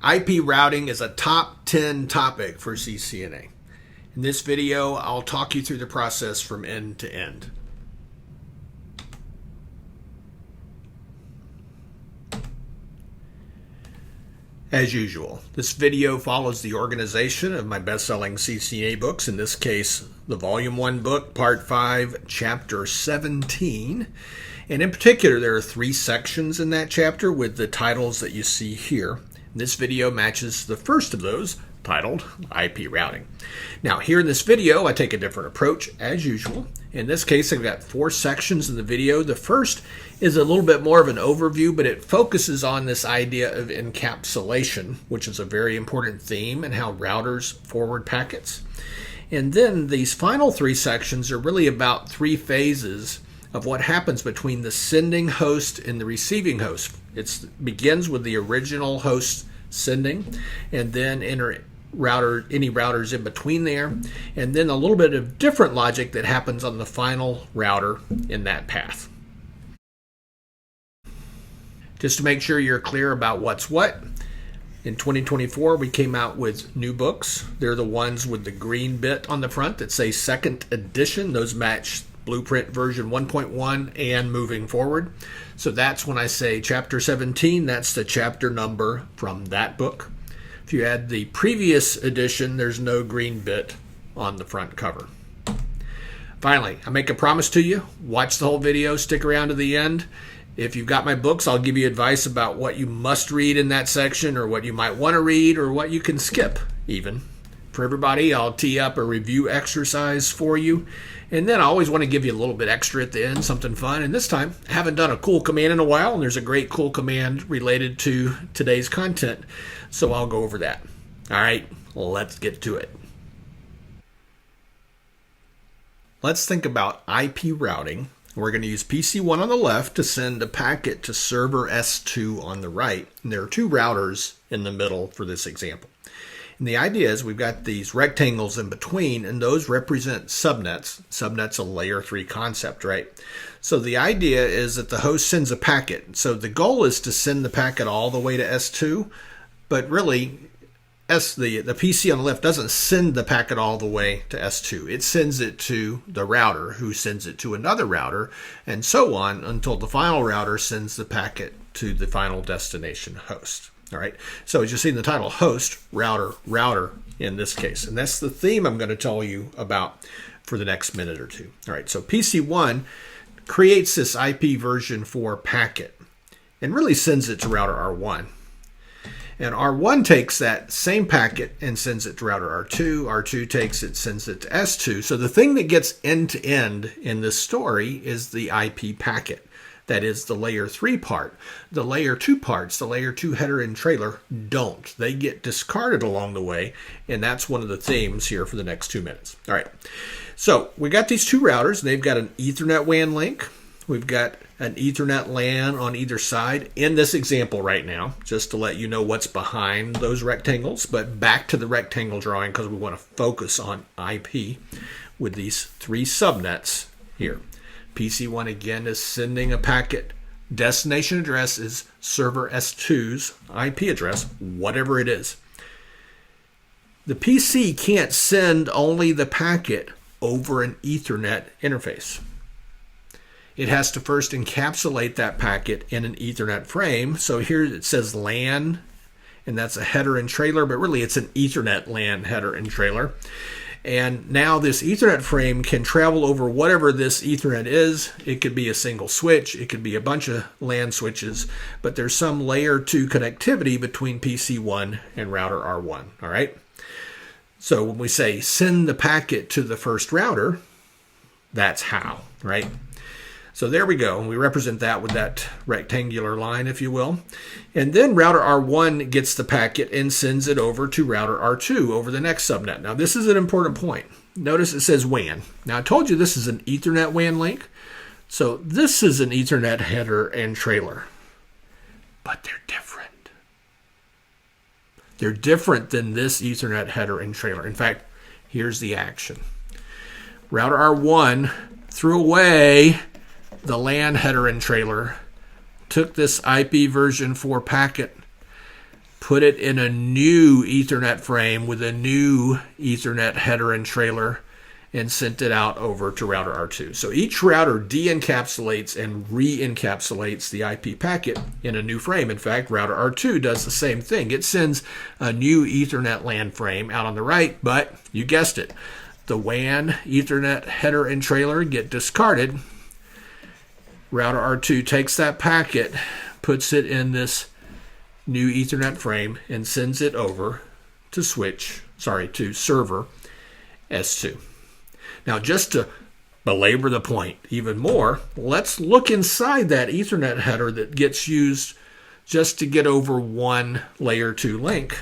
IP routing is a top 10 topic for CCNA. In this video, I'll talk you through the process from end to end. As usual, this video follows the organization of my best-selling CCNA books, in this case, the Volume 1 book, Part 5, Chapter 17. And in particular, there are 3 sections in that chapter with the titles that you see here. This video matches the first of those, titled IP Routing. Now, here in this video, I take a different approach, as usual. In this case, I've got 4 sections in the video. The first is a little bit more of an overview, but it focuses on this idea of encapsulation, which is a very important theme in how routers forward packets. And then these final 3 sections are really about 3 phases of what happens between the sending host and the receiving host. It begins with the original host sending, and then any routers in between there, and then a little bit of different logic that happens on the final router in that path. Just to make sure you're clear about what's what, in 2024 we came out with new books. They're the ones with the green bit on the front that say second edition. Those match Blueprint version 1.1 and moving forward. So that's when I say chapter 17, that's the chapter number from that book. If you add the previous edition, there's no green bit on the front cover. Finally, I make a promise to you, watch the whole video, stick around to the end. If you've got my books, I'll give you advice about what you must read in that section, or what you might want to read, or what you can skip even. For everybody, I'll tee up a review exercise for you. And then I always want to give you a little bit extra at the end, something fun. And this time, I haven't done a cool command in a while, and there's a great cool command related to today's content. So I'll go over that. All right, let's get to it. Let's think about IP routing. We're going to use PC1 on the left to send a packet to server S2 on the right. And there are 2 routers in the middle for this example. And the idea is we've got these rectangles in between, and those represent subnets. Subnet's a layer 3 concept, right? So the idea is that the host sends a packet. So the goal is to send the packet all the way to S2, but really the PC on the left doesn't send the packet all the way to S2. It sends it to the router, who sends it to another router, and so on until the final router sends the packet to the final destination host. All right, so as you see in the title, host, router in this case. And that's the theme I'm going to tell you about for the next minute or two. All right, so PC1 creates this IP version 4 packet and really sends it to router R1. And R1 takes that same packet and sends it to router R2. R2 takes it, sends it to S2. So the thing that gets end-to-end in this story is the IP packet. That is the layer 3 part. The layer 2 parts, the layer 2 header and trailer, don't. They get discarded along the way, and that's one of the themes here for the next 2 minutes. All right, so we got these 2 routers. They've got an Ethernet WAN link. We've got an Ethernet LAN on either side in this example right now, just to let you know what's behind those rectangles. But back to the rectangle drawing, because we want to focus on IP with these 3 subnets here. PC1 again is sending a packet. Destination address is server S2's IP address, whatever it is. The PC can't send only the packet over an Ethernet interface. It has to first encapsulate that packet in an Ethernet frame. So here it says LAN, and that's a header and trailer, but really it's an Ethernet LAN header and trailer. And now this Ethernet frame can travel over whatever this Ethernet is. It could be a single switch. It could be a bunch of LAN switches. But there's some layer 2 connectivity between PC1 and router R1. All right? So when we say send the packet to the first router, that's how, right? So there we go. We represent that with that rectangular line, if you will. And then router R1 gets the packet and sends it over to router R2 over the next subnet. Now, this is an important point. Notice it says WAN. Now, I told you this is an Ethernet WAN link. So this is an Ethernet header and trailer. But they're different. They're different than this Ethernet header and trailer. In fact, here's the action. Router R1 threw away the LAN header and trailer, took this IP version 4 packet, put it in a new Ethernet frame with a new Ethernet header and trailer, and sent it out over to router R2. So each router de-encapsulates and re-encapsulates the IP packet in a new frame. In fact, router R2 does the same thing. It sends a new Ethernet LAN frame out on the right, but you guessed it, the WAN Ethernet header and trailer get discarded. Router R2 takes that packet, puts it in this new Ethernet frame, and sends it over to server S2. Now, just to belabor the point even more, let's look inside that Ethernet header that gets used just to get over one layer 2 link,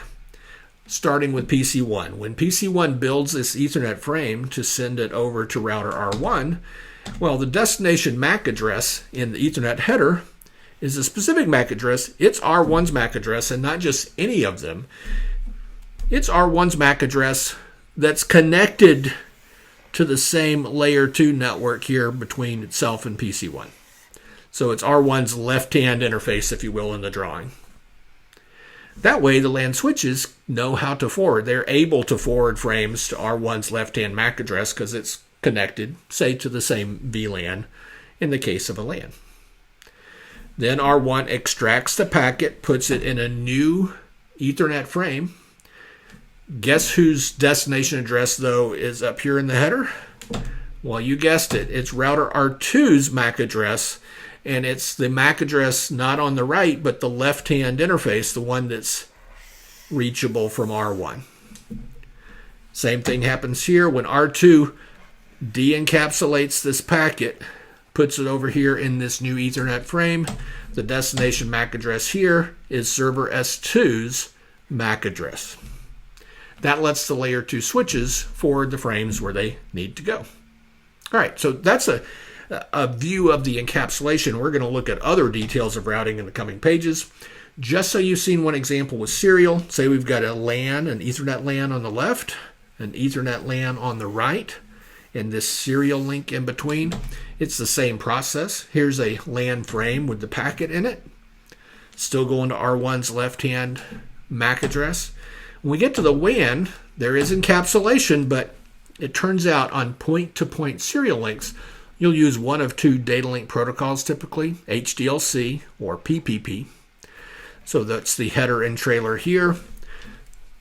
starting with PC1. When PC1 builds this Ethernet frame to send it over to router R1, well, the destination MAC address in the Ethernet header is a specific MAC address. It's R1's MAC address, and not just any of them. It's R1's MAC address that's connected to the same layer 2 network here between itself and PC1. So it's R1's left-hand interface, if you will, in the drawing. That way, the LAN switches know how to forward. They're able to forward frames to R1's left-hand MAC address because it's connected, say, to the same VLAN in the case of a LAN. Then R1 extracts the packet, puts it in a new Ethernet frame. Guess whose destination address, though, is up here in the header? Well, you guessed it. It's router R2's MAC address, and it's the MAC address not on the right, but the left-hand interface, the one that's reachable from R1. Same thing happens here when R2 de-encapsulates this packet, puts it over here in this new Ethernet frame. The destination MAC address here is server S2's MAC address. That lets the layer 2 switches forward the frames where they need to go. All right, so that's a view of the encapsulation. We're going to look at other details of routing in the coming pages. Just so you've seen one example with serial, say we've got a LAN, an Ethernet LAN on the left, an Ethernet LAN on the right, and this serial link in between. It's the same process. Here's a LAN frame with the packet in it, still going to R1's left-hand MAC address. When we get to the WAN, there is encapsulation, but it turns out on point-to-point serial links, you'll use one of two data link protocols typically, HDLC or PPP. So that's the header and trailer here.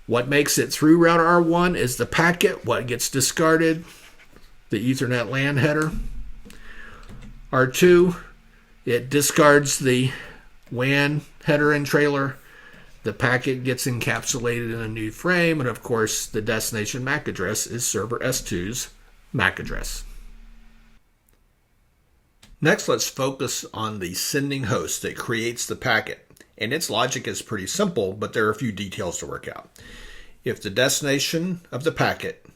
What makes it through router R1 is the packet. What gets discarded? The Ethernet LAN header. R2, it discards the WAN header and trailer. The packet gets encapsulated in a new frame, and of course, the destination MAC address is server S2's MAC address. Next, let's focus on the sending host that creates the packet. And its logic is pretty simple, but there are a few details to work out. If the destination of the packet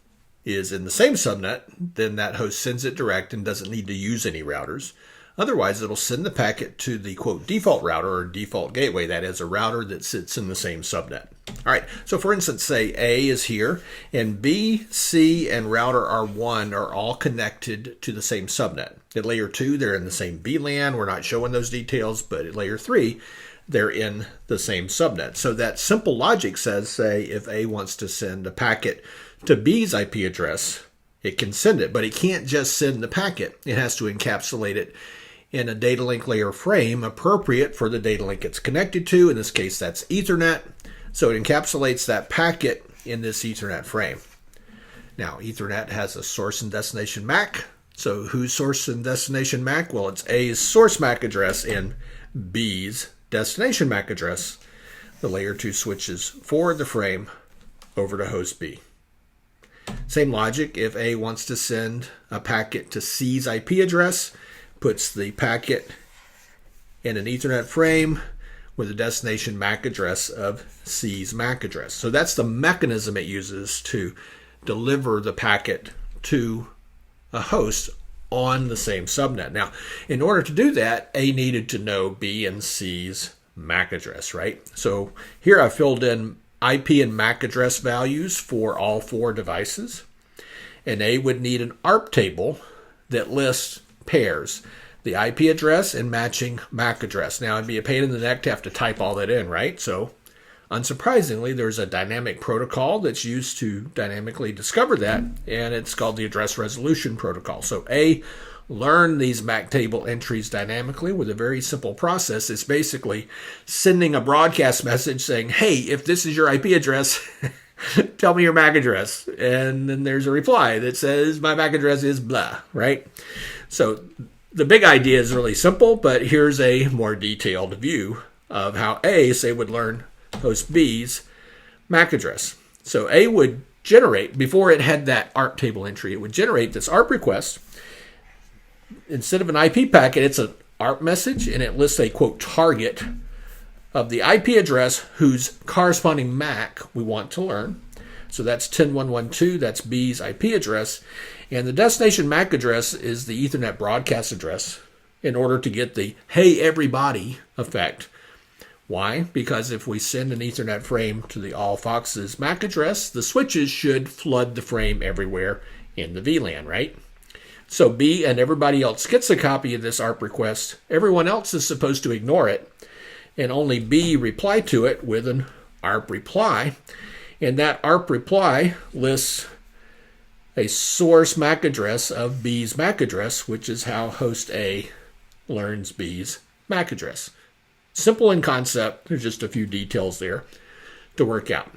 is in the same subnet, then that host sends it direct and doesn't need to use any routers. Otherwise, it'll send the packet to the, quote, default router or default gateway. That is a router that sits in the same subnet. All right, so for instance, say A is here, and B, C, and router R1 are all connected to the same subnet. At layer 2, they're in the same VLAN. We're not showing those details, but at layer 3, they're in the same subnet. So that simple logic says, say, if A wants to send a packet to B's IP address, it can send it, but it can't just send the packet. It has to encapsulate it in a data link layer frame appropriate for the data link it's connected to. In this case, that's Ethernet. So it encapsulates that packet in this Ethernet frame. Now, Ethernet has a source and destination MAC. So whose source and destination MAC? Well, it's A's source MAC address and B's destination MAC address. The layer 2 switches forward the frame over to host B. Same logic, if A wants to send a packet to C's IP address, puts the packet in an Ethernet frame with the destination MAC address of C's MAC address. So that's the mechanism it uses to deliver the packet to a host on the same subnet. Now, in order to do that, A needed to know B and C's MAC address, right? So here I filled in IP and MAC address values for all 4 devices. And A would need an ARP table that lists pairs, the IP address and matching MAC address. Now, it'd be a pain in the neck to have to type all that in, right? So Unsurprisingly, there's a dynamic protocol that's used to dynamically discover that, and it's called the address resolution protocol. So A, learn these MAC table entries dynamically with a very simple process. It's basically sending a broadcast message saying, hey, if this is your IP address, tell me your MAC address. And then there's a reply that says, my MAC address is blah, right? So the big idea is really simple, but here's a more detailed view of how A, say, would learn host B's MAC address. So A would generate, before it had that ARP table entry, it would generate this ARP request. Instead of an IP packet, it's an ARP message, and it lists a, quote, target of the IP address whose corresponding MAC we want to learn. So that's 10.1.1.2, that's B's IP address. And the destination MAC address is the Ethernet broadcast address in order to get the hey everybody effect. Why? Because if we send an Ethernet frame to the all Foxes MAC address, the switches should flood the frame everywhere in the VLAN, right? So B and everybody else gets a copy of this ARP request. Everyone else is supposed to ignore it, and only B reply to it with an ARP reply. And that ARP reply lists a source MAC address of B's MAC address, which is how host A learns B's MAC address. Simple in concept, there's just a few details there to work out.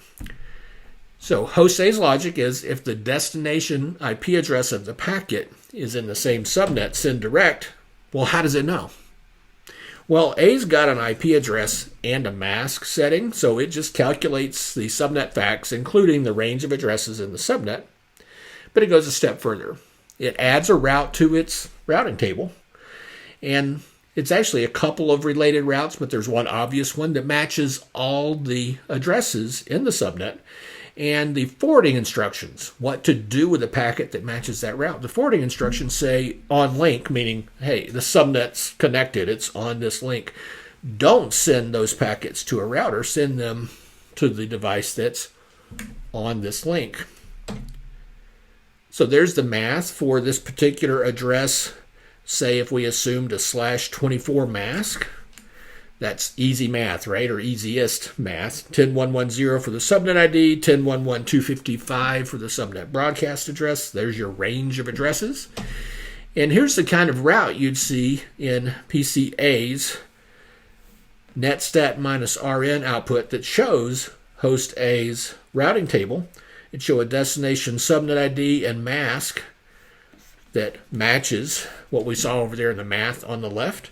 So host A's logic is if the destination IP address of the packet is in the same subnet, send direct, well, how does it know? Well, A's got an IP address and a mask setting, so it just calculates the subnet facts, including the range of addresses in the subnet, but it goes a step further. It adds a route to its routing table, and it's actually a couple of related routes, but there's one obvious one that matches all the addresses in the subnet. And the forwarding instructions, what to do with a packet that matches that route. The forwarding instructions say on link, meaning, hey, the subnet's connected, it's on this link. Don't send those packets to a router, send them to the device that's on this link. So there's the math for this particular address. Say if we assumed a /24 mask, that's easy math, right? Or easiest math. 10.1.1.0 for the subnet ID, 10.1.1.255 for the subnet broadcast address. There's your range of addresses. And here's the kind of route you'd see in PCA's netstat -rn output that shows host A's routing table. It shows a destination subnet ID and mask that matches what we saw over there in the math on the left.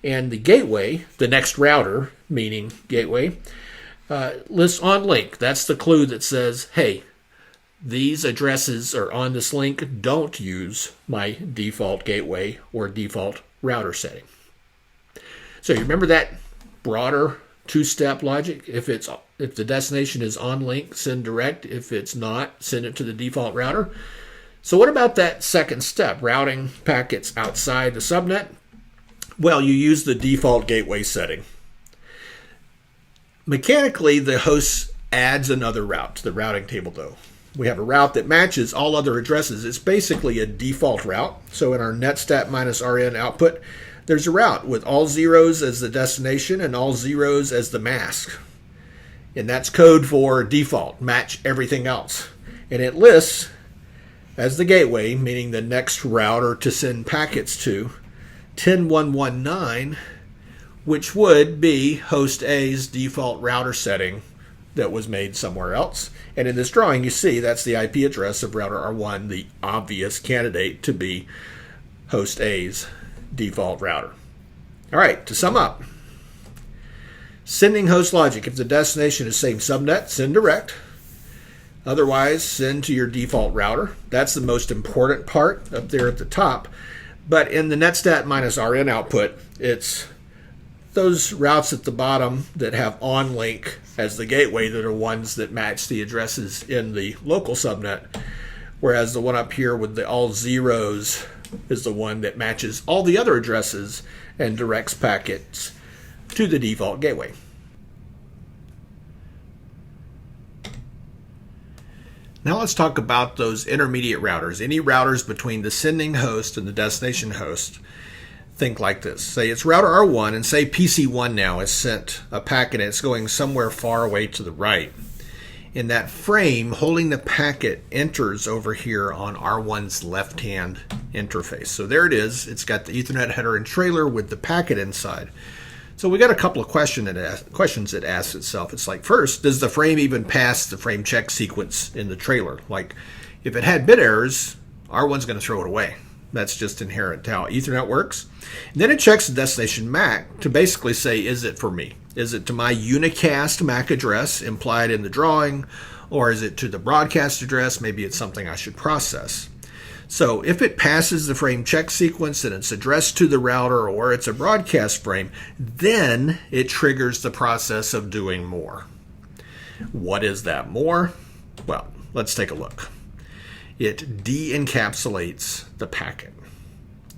And the gateway, the next router, meaning gateway, lists on link. That's the clue that says, hey, these addresses are on this link. Don't use my default gateway or default router setting. So you remember that broader two-step logic? If the destination is on link, send direct. If it's not, send it to the default router. So what about that second step, routing packets outside the subnet? Well, you use the default gateway setting. Mechanically, the host adds another route to the routing table, though. We have a route that matches all other addresses. It's basically a default route. So in our netstat -rn output, there's a route with all zeros as the destination and all zeros as the mask. And that's code for default, match everything else. And it lists as the gateway, meaning the next router to send packets to, 10.1.1.9, which would be host A's default router setting that was made somewhere else. And in this drawing, you see that's the IP address of router R1, the obvious candidate to be host A's default router. All right, to sum up, sending host logic. If the destination is same subnet, send direct. Otherwise, send to your default router. That's the most important part up there at the top. But in the netstat -rn output, it's those routes at the bottom that have on link as the gateway that are ones that match the addresses in the local subnet, whereas the one up here with the all zeros is the one that matches all the other addresses and directs packets to the default gateway. Now let's talk about those intermediate routers, any routers between the sending host and the destination host think like this. Say it's router R1, and say PC1 now has sent a packet and it's going somewhere far away to the right. In that frame, holding the packet enters over here on R1's left-hand interface. So there it is. It's got the Ethernet header and trailer with the packet inside. So we got a couple of questions it asks itself. It's like, first, does the frame even pass the frame check sequence in the trailer? Like, if it had bit errors, R1's going to throw it away. That's just inherent to how Ethernet works. And then it checks the destination MAC to basically say, is it for me? Is it to my unicast MAC address implied in the drawing, or is it to the broadcast address? Maybe it's something I should process. So if it passes the frame check sequence and it's addressed to the router or it's a broadcast frame, then it triggers the process of doing more. What is that more? Well, let's take a look. It de-encapsulates the packet.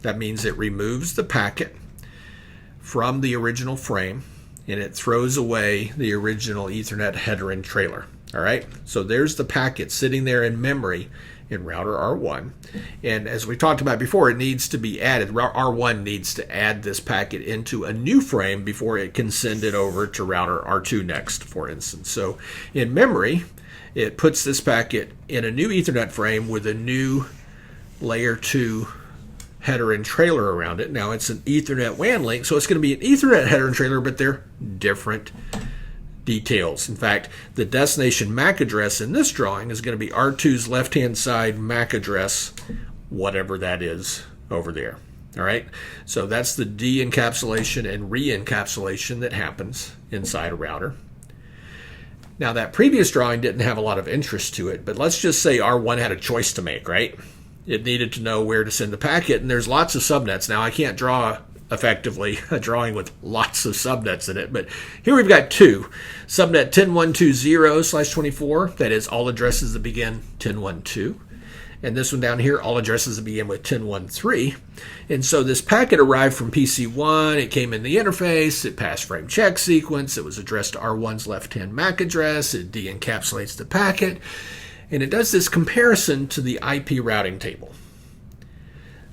That means it removes the packet from the original frame and it throws away the original Ethernet header and trailer. All right, so there's the packet sitting there in memory in router R1. And as we talked about before, it needs to be added. R1 needs to add this packet into a new frame before it can send it over to router R2 next, for instance. So in memory, it puts this packet in a new Ethernet frame with a new layer 2 header and trailer around it. Now it's an Ethernet WAN link, so it's going to be an Ethernet header and trailer, but they're different details. In fact, the destination MAC address in this drawing is going to be R2's left-hand side MAC address, whatever that is over there. All right, so that's the de-encapsulation and re-encapsulation that happens inside a router. Now, that previous drawing didn't have a lot of interest to it, but let's just say R1 had a choice to make, right? It needed to know where to send the packet, and there's lots of subnets. Now, I can't draw effectively a drawing with lots of subnets in it, but here we've got two. Subnet 10120/24, that is all addresses that begin 1012. And this one down here, all addresses that begin with 1013. And so this packet arrived from PC1, it came in the interface, it passed frame check sequence, it was addressed to R1's left-hand MAC address, it de-encapsulates the packet, and it does this comparison to the IP routing table.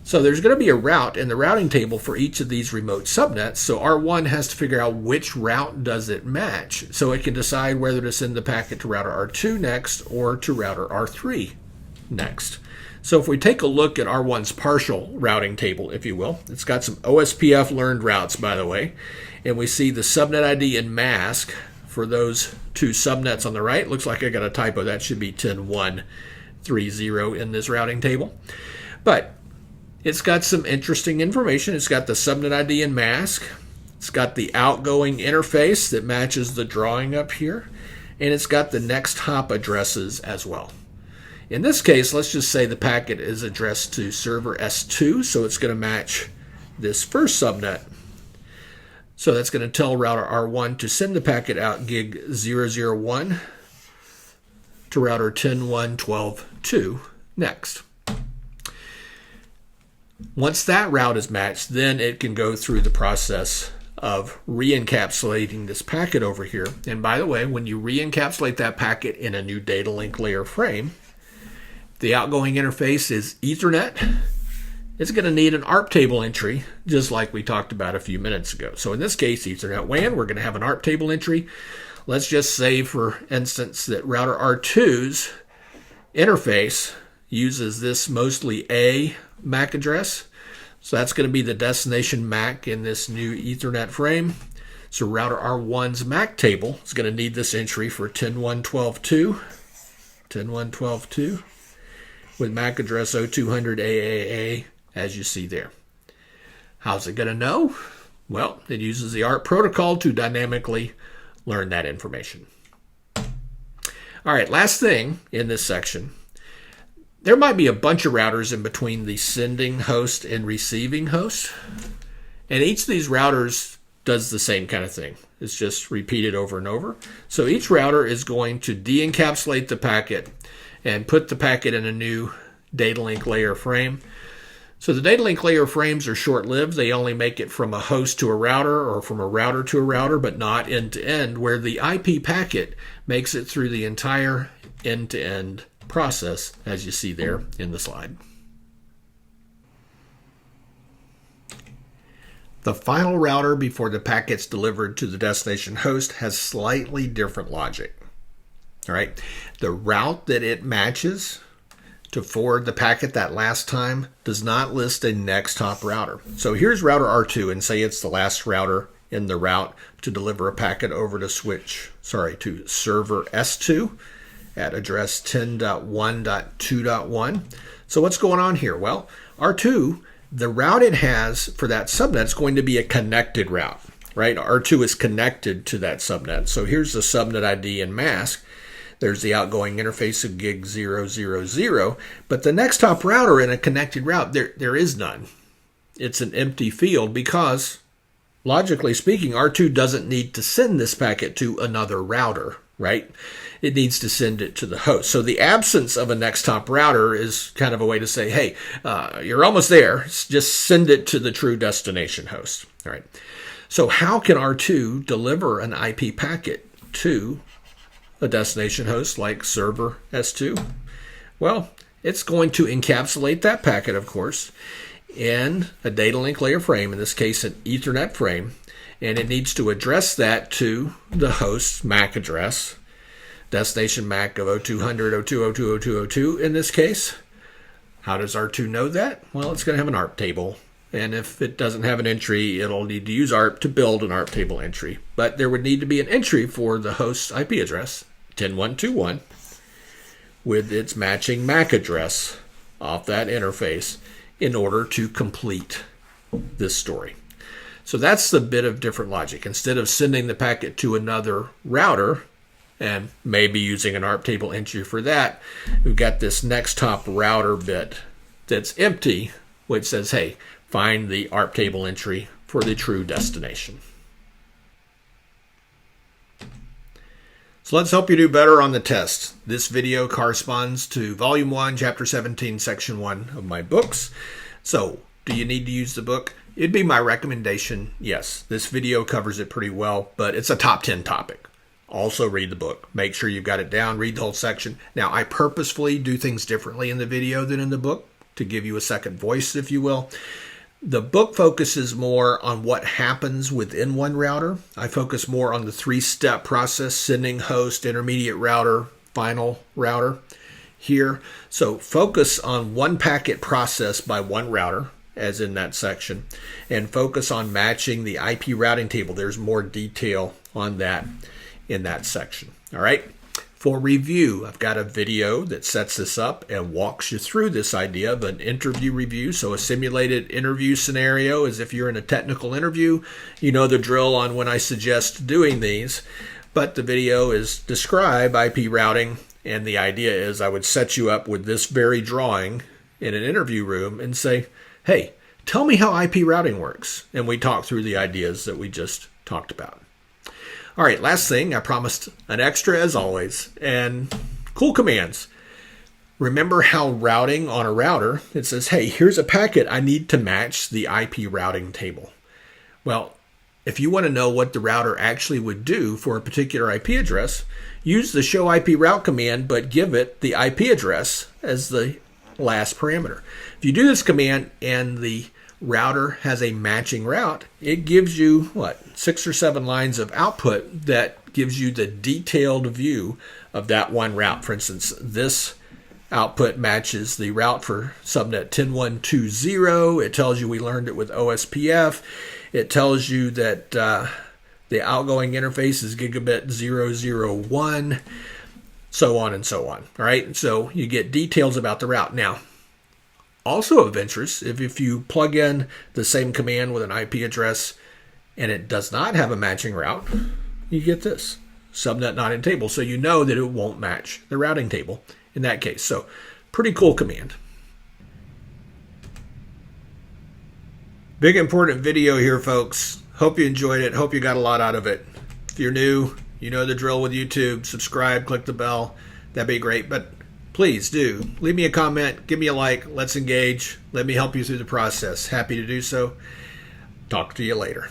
So there's going to be a route in the routing table for each of these remote subnets, so R1 has to figure out which route does it match, so it can decide whether to send the packet to router R2 next or to router R3 next. So if we take a look at R1's partial routing table, if you will, it's got some OSPF learned routes, by the way, and we see the subnet ID and mask for those two subnets on the right. Looks like I got a typo. That should be 10130 in this routing table. But it's got some interesting information. It's got the subnet ID and mask. It's got the outgoing interface that matches the drawing up here. And it's got the next hop addresses as well. In this case, let's just say the packet is addressed to server S2, so it's going to match this first subnet. So that's going to tell router R1 to send the packet out gig 001 to router 10.1.12.2 next. Once that route is matched, then it can go through the process of re-encapsulating this packet over here. And by the way, when you re-encapsulate that packet in a new data link layer frame, the outgoing interface is Ethernet. It's going to need an ARP table entry, just like we talked about a few minutes ago. So in this case, Ethernet WAN, we're going to have an ARP table entry. Let's just say, for instance, that router R2's interface uses this mostly A MAC address. So that's going to be the destination MAC in this new Ethernet frame. So router R1's MAC table is going to need this entry for 10.1.12.2, 10.1.12.2, with MAC address 0200 AAA, as you see there. How's it going to know? Well, it uses the ARP protocol to dynamically learn that information. All right, last thing in this section. There might be a bunch of routers in between the sending host and receiving host. And each of these routers does the same kind of thing. It's just repeated over and over. So each router is going to de-encapsulate the packet and put the packet in a new data link layer frame. So the data link layer frames are short-lived. They only make it from a host to a router or from a router to a router, but not end-to-end, where the IP packet makes it through the entire end-to-end process, as you see there in the slide. The final router before the packet's delivered to the destination host has slightly different logic. All right, the route that it matches to forward the packet that last time does not list a next hop router. So here's router R2, and say it's the last router in the route to deliver a packet over to to server S2 at address 10.1.2.1. So what's going on here? Well, R2, the route it has for that subnet is going to be a connected route, right? R2 is connected to that subnet. So here's the subnet ID and mask. There's the outgoing interface of gig 000, but the next hop router in a connected route, there is none. It's an empty field because, logically speaking, R2 doesn't need to send this packet to another router, right? It needs to send it to the host. So the absence of a next hop router is kind of a way to say, hey, you're almost there. Just send it to the true destination host. All right. So how can R2 deliver an IP packet to a destination host like server S2? Well, it's going to encapsulate that packet, of course, in a data link layer frame, in this case an Ethernet frame, and it needs to address that to the host's MAC address, destination MAC of 0200.02.02.02.02 in this case. How does R2 know that? Well, it's going to have an ARP table. And if it doesn't have an entry, it'll need to use ARP to build an ARP table entry. But there would need to be an entry for the host's IP address, 10.1.2.1, with its matching MAC address off that interface in order to complete this story. So that's the bit of different logic. Instead of sending the packet to another router and maybe using an ARP table entry for that, we've got this next hop router bit that's empty, which says, hey, find the ARP table entry for the true destination. So let's help you do better on the test. This video corresponds to Volume 1, Chapter 17, Section 1 of my books. So, do you need to use the book? It'd be my recommendation, yes. This video covers it pretty well, but it's a top 10 topic. Also read the book. Make sure you've got it down, read the whole section. Now, I purposefully do things differently in the video than in the book to give you a second voice, if you will. The book focuses more on what happens within one router. I focus more on the three-step process: sending, host, intermediate router, final router here. So focus on one packet processed by one router, as in that section, and focus on matching the IP routing table. There's more detail on that in that section. All right. For review, I've got a video that sets this up and walks you through this idea of an interview review. So a simulated interview scenario is if you're in a technical interview. You know the drill on when I suggest doing these, but the video is describe IP routing, and the idea is I would set you up with this very drawing in an interview room and say, hey, tell me how IP routing works. And we talk through the ideas that we just talked about. All right, last thing, I promised an extra as always, and cool commands. Remember how routing on a router, it says, hey, here's a packet I need to match the IP routing table. Well, if you want to know what the router actually would do for a particular IP address, use the show IP route command, but give it the IP address as the last parameter. If you do this command and the router has a matching route, it gives you 6 or 7 lines of output that gives you the detailed view of that one route. For instance, this output matches the route for subnet 10.1.2.0. It tells you we learned it with OSPF. It tells you that the outgoing interface is gigabit 001, so on and so on. All right, so you get details about the route. Now, also of interest, if you plug in the same command with an IP address and it does not have a matching route, you get this, subnet not in table. So you know that it won't match the routing table in that case. So pretty cool command. Big important video here, folks. Hope you enjoyed it. Hope you got a lot out of it. If you're new, you know the drill with YouTube. Subscribe, click the bell. That'd be great. But please do leave me a comment, give me a like, let's engage, let me help you through the process. Happy to do so. Talk to you later.